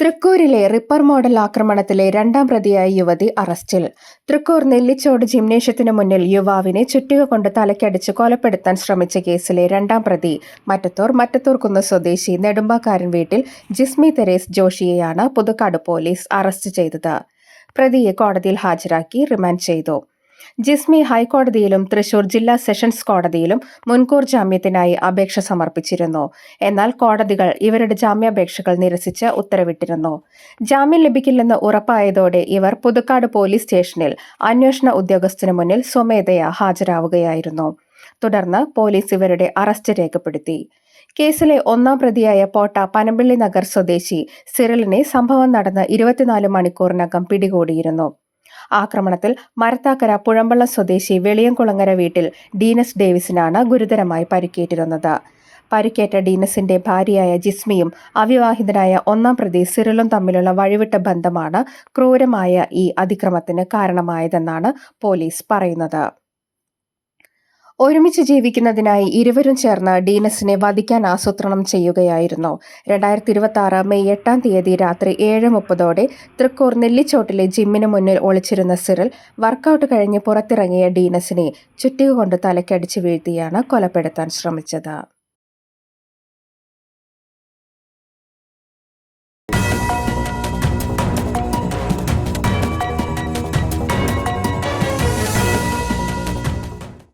തൃക്കൂരിലെ ripper model ആക്രമണത്തിലെ രണ്ടാം പ്രതിയായ യുവതി അറസ്റ്റിൽ. തൃക്കൂർ നെല്ലിച്ചോട് ജിംനേഷ്യത്തിനു മുന്നിൽ യുവാവിനെ ചുറ്റിക കൊണ്ട് തലയ്ക്കടിച്ച് കൊലപ്പെടുത്താൻ ശ്രമിച്ച കേസിലെ രണ്ടാം പ്രതി മറ്റത്തൂർക്കുന്ന് സ്വദേശി നെടുമ്പാക്കാരൻ വീട്ടിൽ ജിസ്മി തെരേസ് ജോഷിയെയാണ് പുതുക്കാട് പോലീസ് അറസ്റ്റ് ചെയ്തത്. പ്രതിയെ കോടതിയിൽ ഹാജരാക്കി റിമാൻഡ് ചെയ്തു. ജിസ്മി ഹൈക്കോടതിയിലും തൃശൂർ ജില്ലാ സെഷൻസ് കോടതിയിലും മുൻകൂർ ജാമ്യത്തിനായി അപേക്ഷ സമർപ്പിച്ചിരുന്നു. എന്നാൽ കോടതികൾ ഇവരുടെ ജാമ്യാപേക്ഷകൾ നിരസിച്ച് ഉത്തരവിട്ടിരുന്നു. ജാമ്യം ലഭിക്കില്ലെന്ന് ഉറപ്പായതോടെ ഇവർ പുതുക്കാട് പോലീസ് സ്റ്റേഷനിൽ അന്വേഷണ ഉദ്യോഗസ്ഥനു മുന്നിൽ സ്വമേധയാ ഹാജരാവുകയായിരുന്നു. തുടർന്ന് പോലീസ് ഇവരുടെ അറസ്റ്റ് രേഖപ്പെടുത്തി. കേസിലെ ഒന്നാം പ്രതിയായ പോട്ട പനമ്പിള്ളി നഗർ സ്വദേശി സിറിലിനെ സംഭവം നടന്ന് 24 മണിക്കൂറിനകം പിടികൂടിയിരുന്നു. ആക്രമണത്തിൽ മരത്താക്കര പുഴമ്പള്ളം സ്വദേശി വെളിയംകുളങ്ങര വീട്ടിൽ ഡീനസ് ഡേവിസിനാണ് ഗുരുതരമായി പരിക്കേറ്റിരുന്നത്. പരിക്കേറ്റ ഡീനസിന്റെ ഭാര്യയായ ജിസ്മിയും അവിവാഹിതനായ ഒന്നാം പ്രതി സിറിലും തമ്മിലുള്ള വഴിവിട്ട ബന്ധമാണ് ക്രൂരമായ ഈ അതിക്രമത്തിന് കാരണമായതെന്നാണ് പോലീസ് പറയുന്നത്. ഒരുമിച്ച് ജീവിക്കുന്നതിനായി ഇരുവരും ചേർന്ന് ഡീനസിനെ വധിക്കാൻ ആസൂത്രണം ചെയ്യുകയായിരുന്നു. 2026 മെയ് 8 രാത്രി 7:30 തൃക്കൂർ നെല്ലിച്ചോട്ടിലെ ജിമ്മിന് മുന്നിൽ ഒളിച്ചിരുന്ന സിറിൽ വർക്കൌട്ട് കഴിഞ്ഞ് പുറത്തിറങ്ങിയ ഡീനസിനെ ചുറ്റിക കൊണ്ട് തലയ്ക്കടിച്ച് വീഴ്ത്തിയാണ് കൊലപ്പെടുത്താൻ ശ്രമിച്ചത്.